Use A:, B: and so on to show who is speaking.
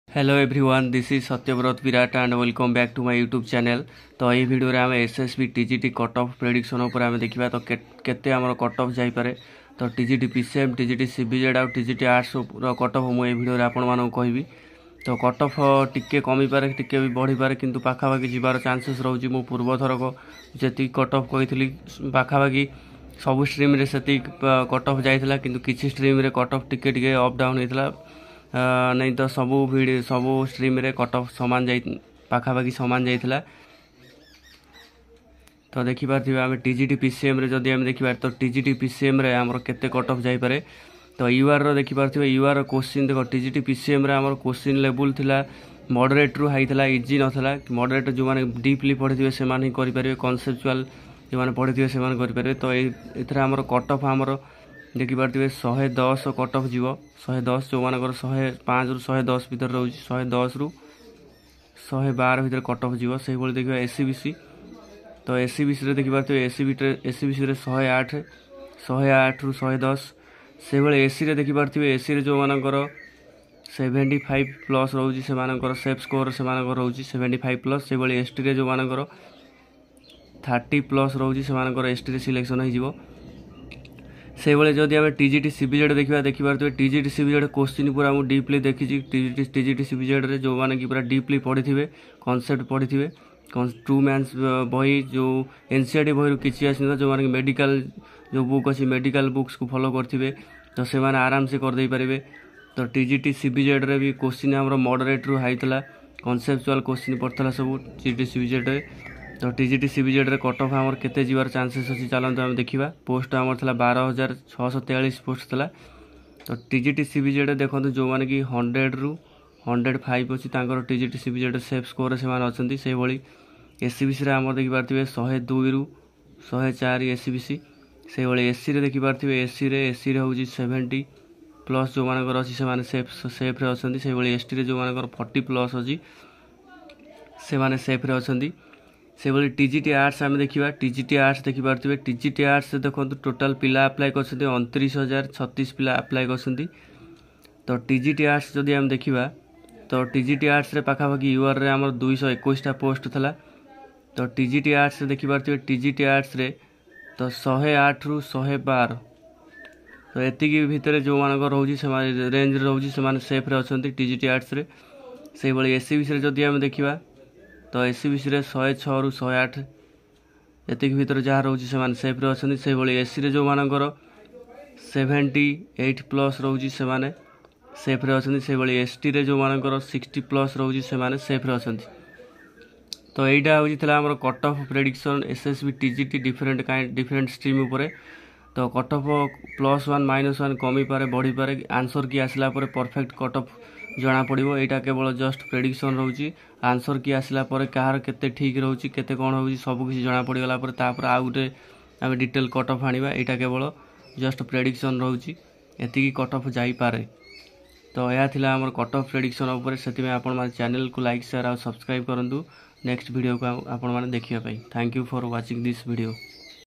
A: Hello everyone, this is Satyavrat Virat and welcome back to my YouTube channel. तो यही video रे आम SSB TGT cut off prediction उपर आम देखा तो केते आमर कट ऑफ जाइपरे। तो टीजीटी पीसीएम टीजीटी सीबीजेड आ टीजीटी आर्ट्स कट ऑफ मुझे वीडियो आपण मानक कहबी। तो कट ऑफ टिके कमी पारे टिके भी बढ़ी पारे किंतु पाखापाखि जीवार चांसेस रोची। मु पूर्व थरक जी कट ऑफ कही पाखापाखि सब स्ट्रीम रे से कट ऑफ जाइला किंतु किसी स्ट्रीम रे कट ऑफ टिके टिके अप डाउन होता नहीं तो सबू भिड सबू स्ट्रीम रे कट ऑफ सामान पाखापाखि सामान जाइला। तो देखिपारे आम टीजीटी पीसीएम रे जदि आम देखा तो टीजीटी पीसीएम रे आमर केते कट ऑफ जाइपरे। तो यूआर रो देखिपारे यूआर क्वेश्चन देख टीजीटी पीसीएम रे आमर क्वेश्चन लेवल थिला मॉडरेट रु हाई थिला, इजी नथला। मॉडरेट जो माने डीपली पढ़िथिबे से माने करि परिबे, कॉन्सेप्चुअल जो माने पढ़िथिबे से माने करि परिबे। तो एथरा आमर कट ऑफ आमर देखिपारे 110 कट ऑफ जीव। 110 जो मानकर 105 रु 110 भर रोच, 110 रु 112 भर कट ऑफ जीव। से भाई देखिए एससीबीसी। तो एससीबीसी देखिपारे एससीबीसी 108 रु 110। से भाई एसी देखिपारे एसी जो मानकर 75 प्लस रोच से सेफ स्कोर से रोच 75 प्लस। से भाई एसटी जो मानकर 30 प्लस रोच से एसटी सिलेक्शन हो। से भाई जदि आम टीजीटी सीबीजेड देखिपारे टीजीटी सीबीजेड क्वेश्चन पूरा मुझे डीपली देखी। टीजीटी सीबीजेड रे जो माने कि पूरा डीपली पढ़ी थे, कॉन्सेप्ट पढ़ी थे। ट्रू मैंस बही जो एनसीईआरटी बही किसी आसना जो माने मेडिकल जो बुक अच्छी मेडिकल बुक्स को फॉलो करते तो से आराम से करदे पारे। तो टीजीटी सीबीजेड रे भी क्वेश्चन आम मॉडरेट रु हाई था, कॉन्सेप्चुअल क्वेश्चन पड़ता सब टीजीटी सीबीजेड रे। तो टीजीटी सीबीजेड रे कट ऑफ आमर केते जीवार चांसेस अच्छी चलते आम देखा। पोस्ट आमर था 12,643 पोस्ट था। तो टीजीटी सीबीजेड देखो जो मैंने कि 100 रु 105 अच्छी टीजीटी सीबीजेड सेफ स्कोर से अच्छा। से भाई एससीबीसी आम देखिपारे 102 रु 104 एससीबीसी। से भाई एसी देखिपारे एसी हूँ 70 प्लस जो मानकर अच्छी से सेफ्रे अच्छा। से भाई एसटी जो मानकर 40 प्लस अच्छी से सेफ्रे अच्छा। से भाई टीजीटी आर्ट्स आम देखा। टीजीटी आर्ट्स देखिपारे टीजीटी आर्ट्स देखो टोटाल पिला अप्लाई कर 29,036 पिला अप्लाई कर। तो टीजीटी आर्ट्स जदि आम देखा तो टीजीटी आर्ट्स रे पाखापाखि यूआर रे आमर 221 पोस्ट था। तो टीजीटी आर्ट्स देखिपारे टीजीटी आर्ट्स रे तो 108 रु 112। तो एतिकी भितर जो मानक रोच रेंज रोच से सेफ्रे अच्छा टीजीटी आर्ट्स रे। से भाई एससीबीसी जदि आम देखा तो एससीबीसी 106 रु 108 एतिक भर जहाँ रोच से सेफ्रे अच्छा। से भाई एसी जो मानकर 78 प्लस रोच से सेफ्रे अच्छा। से भाई एसटी जो मानकर 60 प्लस रोच से सेफ्रे अच्छा। तो यहाँ होता cut off prediction SSB TGT different stream उपरे। तो कट ऑफ +1 -1 कमी पारे बढ़ी पारे। आंसर की आसला परफेक्ट कट ऑफ जना पड़ो। यहाँ केवल जस्ट प्रेडिक्शन रोची। आंसर की आसला कहार केते ठीक रोची केते कौन हो सबकि जना पड़गला आउ गोटे आम डिटेल कट ऑफ आने। यहाँ केवल जस्ट प्रेडिक्शन रोची, एतिकी कट ऑफ जाइपारे। तो यह थिला हमर कट ऑफ प्रेडिक्शन उपर। से आपण माने चैनल को लाइक शेयर और सब्सक्राइब करंतु नेक्स्ट वीडियो को आपण माने देखिया पाई। Thank you for watching this video.